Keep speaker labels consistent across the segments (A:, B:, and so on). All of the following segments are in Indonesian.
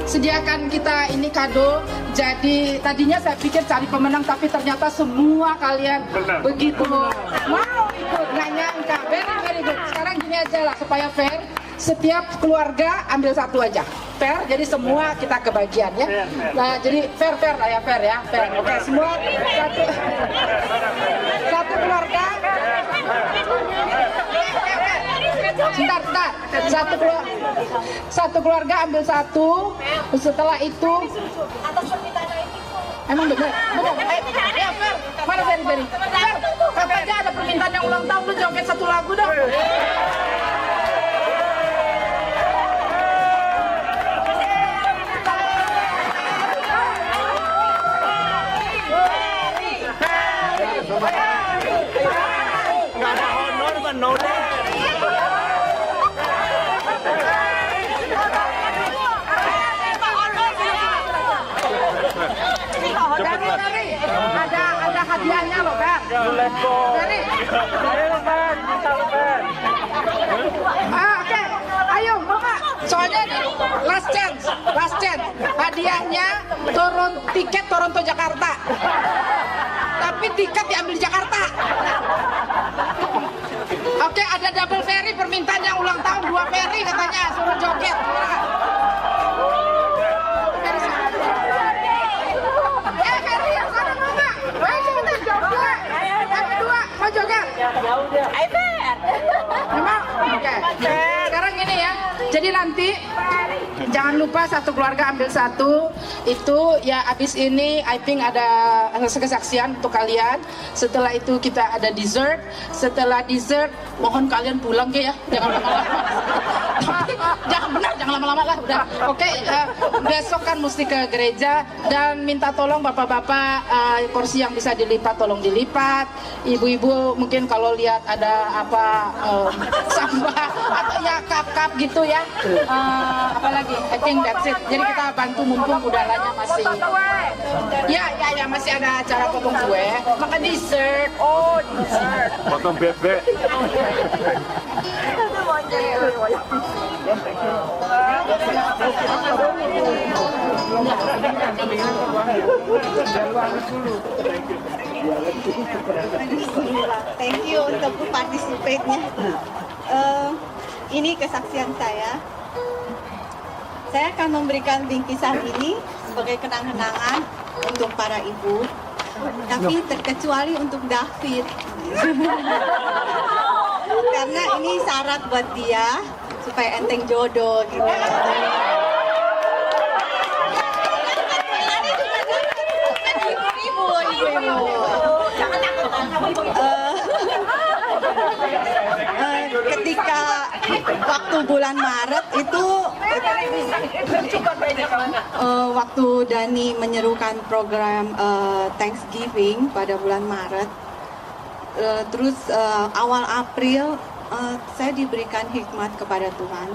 A: sediakan kita ini kado. Jadi tadinya saya pikir cari pemenang, tapi ternyata semua kalian begitu mau ikut, nggak nyangka. Very good. Sekarang gini aja lah supaya fair. Setiap keluarga ambil satu aja. Fair, jadi semua kita kebagian ya. Nah, jadi fair lah ya, fair. Oke, semua satu keluarga. Bentar. Satu keluarga ambil satu. Setelah itu emang benar. Ya, fair. Mana Ferry? Fair. Katanya ada permintaan yang ulang tahun, lu joget satu lagu dong.
B: Nggak ada honor, Bang.
A: Ada hadiahnya loh, Ber. Dari. Oke. Ayo, mau nggak? Soalnya ini last chance. Hadiahnya tiket Toronto Jakarta. Tapi tiket diambil di Jakarta. Oke, ada double ferry, permintaan yang ulang tahun 2 ferry katanya, suruh joget. Ferry yang sana mau nggak? Ayo cepetan joget. Yang kedua mau joget.
C: Ya udah. Ayo Fer.
A: Memang? Oke. Sekarang gini ya. Jadi nanti jangan lupa satu keluarga ambil satu. Itu ya abis ini I think ada kesaksian untuk kalian. Setelah itu kita ada dessert. Setelah dessert mohon kalian pulang ya. Jangan lama-lama. Jangan lama-lama lah udah. Oke, besok kan mesti ke gereja dan minta tolong bapak-bapak porsi yang bisa dilipat tolong dilipat. Ibu-ibu mungkin kalau lihat ada apa sampah atau ya cup-cup gitu ya. Apalagi I think that's it. Jadi kita bantu mumpung udaranya masih ya masih ada acara potong kue, makan dessert. Oh, dessert.
B: Potong bebek.
D: Thank you untuk participate-nya. Ini kesaksian saya. Saya akan memberikan bingkisan ini sebagai kenang-kenangan untuk para ibu, tapi terkecuali untuk David. Karena ini syarat buat dia supaya enteng jodoh gitu. Ketika waktu bulan Maret itu waktu Dani menyerukan program Thanksgiving pada bulan Maret, terus awal April saya diberikan hikmat kepada Tuhan.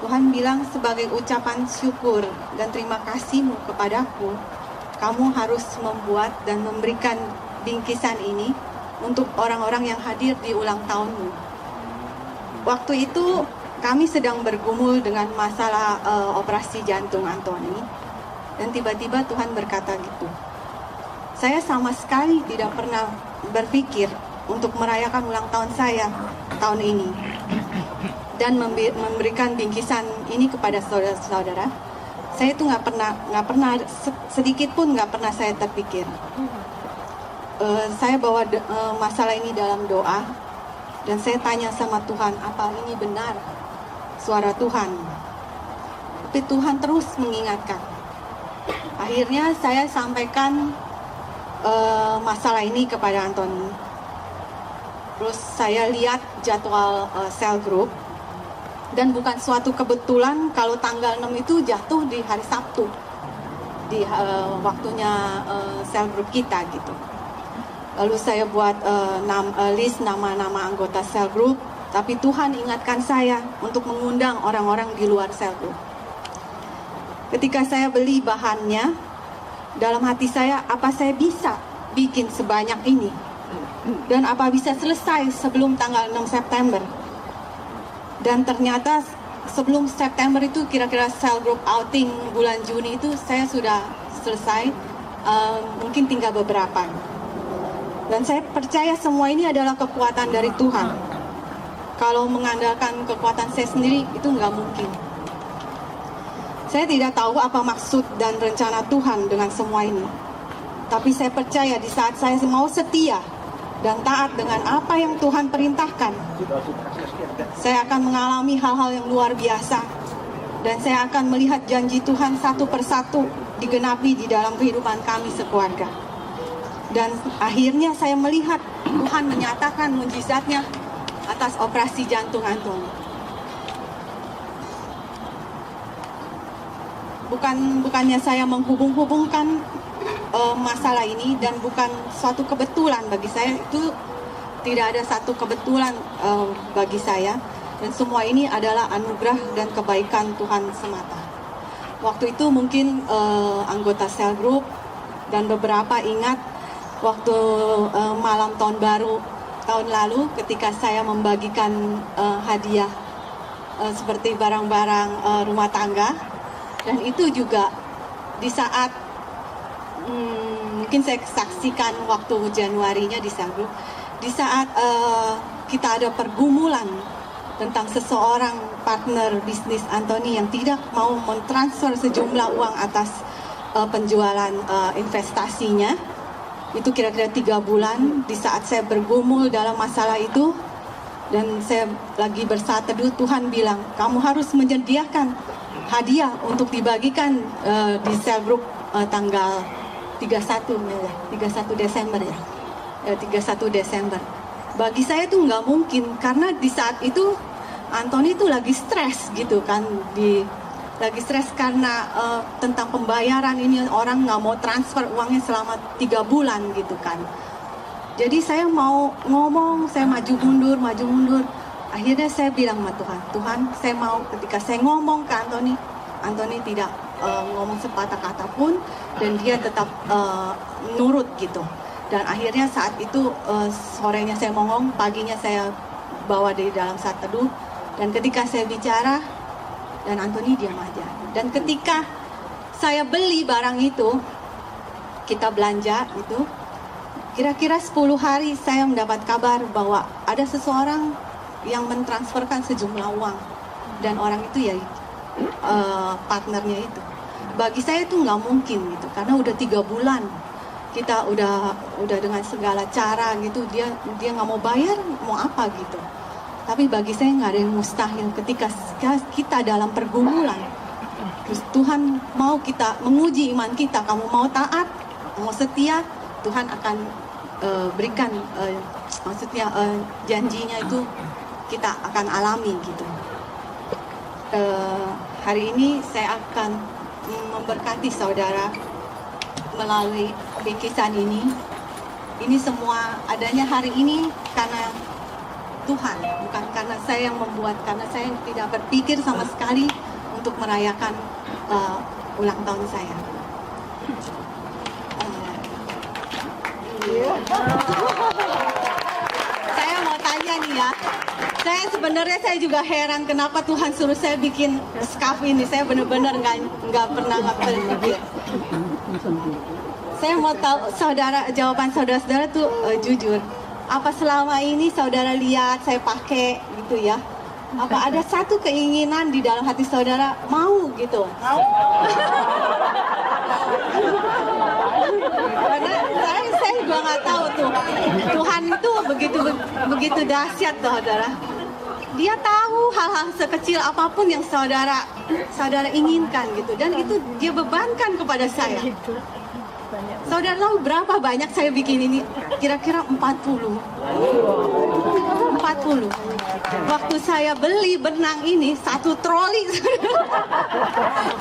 D: Tuhan bilang sebagai ucapan syukur dan terima kasihmu kepadaku, kamu harus membuat dan memberikan bingkisan ini untuk orang-orang yang hadir di ulang tahunmu. Waktu itu kami sedang bergumul dengan masalah operasi jantung Anthony, dan tiba-tiba Tuhan berkata gitu. Saya sama sekali tidak pernah berpikir untuk merayakan ulang tahun saya tahun ini dan memberikan bingkisan ini kepada saudara-saudara. Saya itu nggak pernah sedikit pun nggak pernah saya terpikir. Saya bawa masalah ini dalam doa dan saya tanya sama Tuhan, apa ini benar suara Tuhan? Tapi Tuhan terus mengingatkan. Akhirnya saya sampaikan masalah ini kepada Anthony. Terus saya lihat jadwal cell group dan bukan suatu kebetulan kalau tanggal 6 itu jatuh di hari Sabtu di waktunya cell group kita gitu. Lalu saya buat list nama-nama anggota cell group, tapi Tuhan ingatkan saya untuk mengundang orang-orang di luar cell group. Ketika saya beli bahannya, dalam hati saya, apa saya bisa bikin sebanyak ini? Dan apa bisa selesai sebelum tanggal 6 September? Dan ternyata sebelum September itu kira-kira cell group outing bulan Juni itu saya sudah selesai, mungkin tinggal beberapa. Dan saya percaya semua ini adalah kekuatan dari Tuhan. Kalau mengandalkan kekuatan saya sendiri itu nggak mungkin. Saya tidak tahu apa maksud dan rencana Tuhan dengan semua ini. Tapi saya percaya di saat saya mau setia dan taat dengan apa yang Tuhan perintahkan, saya akan mengalami hal-hal yang luar biasa. Dan saya akan melihat janji Tuhan satu persatu digenapi di dalam kehidupan kami sekeluarga. Dan akhirnya saya melihat Tuhan menyatakan mujizatnya atas operasi jantung Anthony. Bukannya saya menghubung-hubungkan masalah ini, dan bukan suatu kebetulan bagi saya. Itu tidak ada satu kebetulan bagi saya, dan semua ini adalah anugerah dan kebaikan Tuhan semata. Waktu itu mungkin anggota cell group dan beberapa ingat waktu malam tahun baru tahun lalu ketika saya membagikan hadiah seperti barang-barang rumah tangga. Dan itu juga di saat mungkin saya saksikan waktu Januarinya di cell group, di saat kita ada pergumulan tentang seseorang partner bisnis Anthony yang tidak mau mentransfer sejumlah uang atas penjualan investasinya. Itu kira-kira 3 bulan di saat saya bergumul dalam masalah itu, dan saya lagi bersaat teduh, Tuhan bilang, kamu harus menyediakan hadiah untuk dibagikan di cell group tanggal 31 Desember ya. 31 Desember. Bagi saya itu nggak mungkin, karena di saat itu Anthony itu lagi stres gitu kan, lagi stres karena tentang pembayaran ini, orang nggak mau transfer uangnya selama 3 bulan gitu kan. Jadi saya mau ngomong, saya maju mundur. Akhirnya saya bilang sama Tuhan, Tuhan, saya mau ketika saya ngomong ke Anthony tidak ngomong sepatah kata pun, dan dia tetap nurut gitu. Dan akhirnya saat itu sorenya saya ngomong, paginya saya bawa di dalam saat teduh, dan ketika saya bicara, dan Anthony diam aja. Dan ketika saya beli barang itu, kita belanja itu, kira-kira 10 hari saya mendapat kabar bahwa ada seseorang yang mentransferkan sejumlah uang, dan orang itu ya partnernya itu. Bagi saya itu nggak mungkin gitu, karena udah 3 bulan kita udah dengan segala cara gitu, dia nggak mau bayar, mau apa gitu. Tapi bagi saya nggak ada yang mustahil ketika kita dalam pergumulan. Terus Tuhan mau kita menguji iman kita, kamu mau taat, mau setia, Tuhan akan berikan maksudnya janjinya itu kita akan alami gitu. Hari ini saya akan memberkati saudara melalui bingkisan ini. Ini semua adanya hari ini karena Tuhan, bukan karena saya yang membuat, karena saya tidak berpikir sama sekali untuk merayakan ulang tahun saya. Saya mau tanya nih ya, saya juga heran kenapa Tuhan suruh saya bikin scarf ini. Saya benar-benar nggak pernah berpikir. Saya mau tahu jawaban saudara-saudara tuh jujur. Apa selama ini saudara lihat saya pakai gitu ya? Apa ada satu keinginan di dalam hati saudara mau gitu? Mau. Karena saya juga nggak tahu tuh. Tuhan itu begitu dahsyat saudara. Dia tahu hal-hal sekecil apapun yang saudara inginkan gitu, dan itu dia bebankan kepada saya. Saudara tahu berapa banyak saya bikin ini? Kira-kira 40. Waktu saya beli benang ini 1 troli.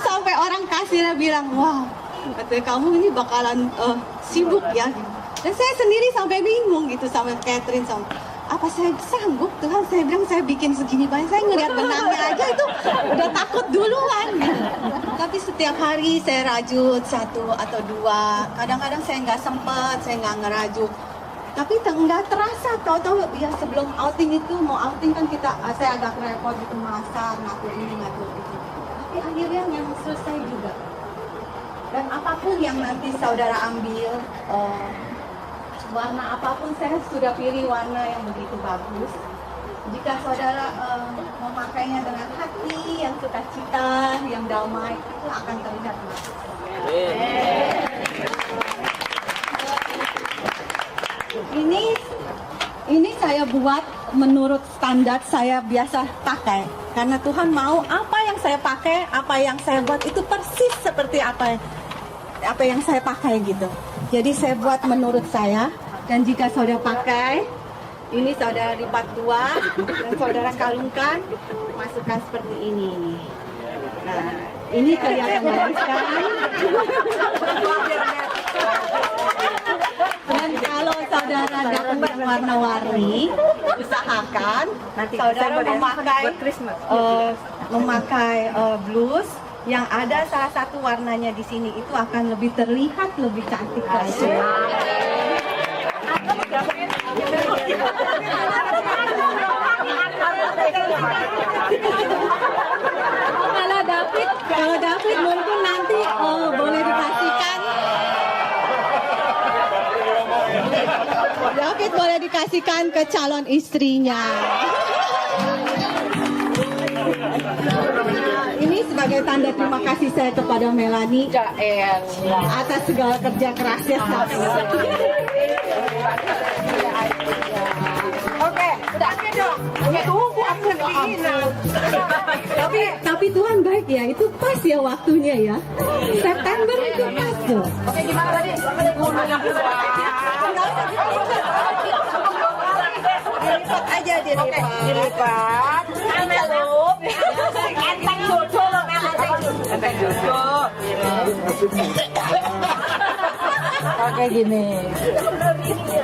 D: Sampai orang kasirnya bilang, wah, katanya kamu ini bakalan sibuk ya. Dan saya sendiri sampai bingung gitu sama Catherine, sama apa saya sanggup, Tuhan. Saya bilang saya bikin segini banyak, saya ngeliat benangnya aja itu udah takut duluan. Tapi setiap hari saya rajut 1 atau 2, kadang-kadang saya nggak sempet, saya nggak ngerajut. Tapi nggak terasa, tahu-tahu ya sebelum outing itu, mau outing kan saya agak repot gitu, masak, ngatur ini, ngatur itu. Tapi akhirnya yang selesai juga. Dan apapun yang nanti saudara ambil, warna apapun saya sudah pilih warna yang begitu bagus. Jika saudara memakainya dengan hati yang sukacita, yang damai, itu akan terlihat bagus. Ini saya buat menurut standar saya biasa pakai. Karena Tuhan mau apa yang saya pakai, apa yang saya buat itu persis seperti apa yang saya pakai gitu. Jadi saya buat menurut saya. Dan jika saudara pakai, ini saudara lipat dua dan saudara kalungkan, masukkan seperti ini. Nah, ini kelihatan bagus kan? Dan kalau saudara dapat warna-warni, usahakan saudara memakai blus yang ada salah satu warnanya di sini, itu akan lebih terlihat lebih cantik lagi. Kalau David mungkin nanti boleh dikasihkan. David boleh dikasihkan ke calon istrinya. Ini sebagai tanda terima kasih saya kepada Melanie atas segala kerja kerasnya.
C: Oke, udah dong. Tunggu aku
D: Tapi Tuhan baik ya, itu pas ya waktunya ya. September itu pas tuh.
C: Oke, gimana tadi? Dilipat aja, dilipat. Envelope. Enteng jodoh loh, enteng jodoh.
A: Pakai gini.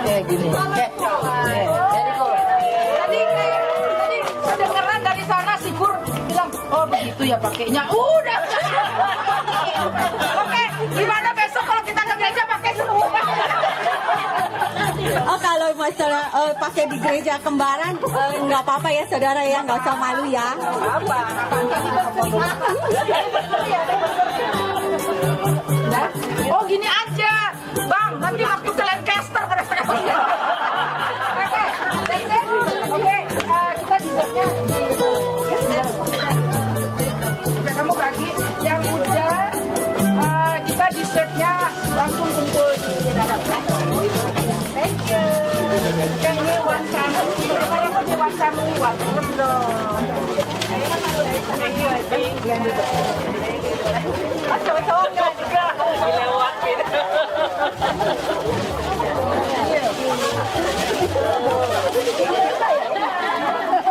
A: Kayak gini.
C: Tadi kedengeran dari sana si Pur bilang, oh begitu ya pakainya. Udah. Oke, gimana besok kalau kita ke gereja pakai semua?
D: Oh, kalau masalah pakai di gereja kembaran nggak apa-apa ya saudara ya, nggak usah malu ya.
C: Oh gini aja, Bang, nanti waktu ke Lancaster pada Oke, kita desainnya kamu kaki yang udah kita desainnya langsung kumpul di dalam. Thank you. Ini wansamu, saya mau di wansamu,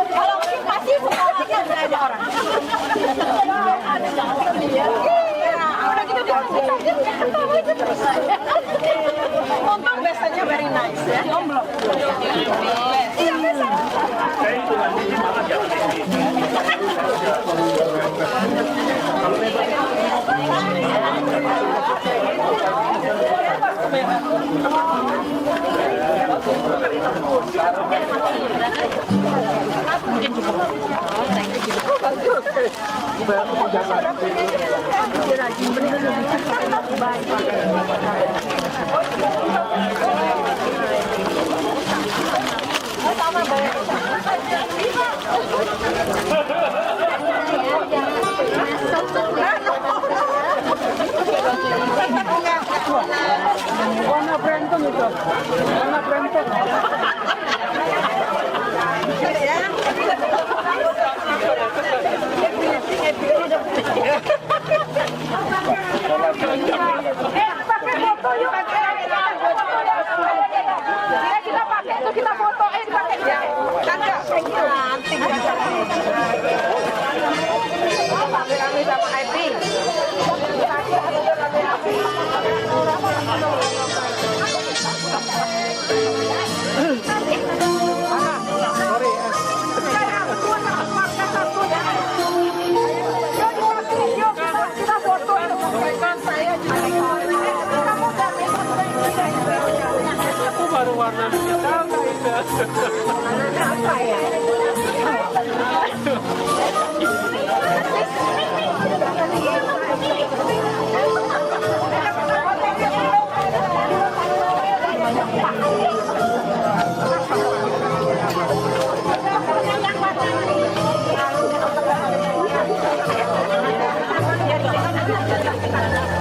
C: kalau pasti bukannya ada orang. Untung biasanya very nice ya. Jomblo. Iya biasa. Warna Brandon itu. Warna Brandon. Pakai foto yuk. Kita pakai itu, kita foto. Dipakai. Cantik.
B: makanan kita nggak
C: Apa ya?
E: Thank you.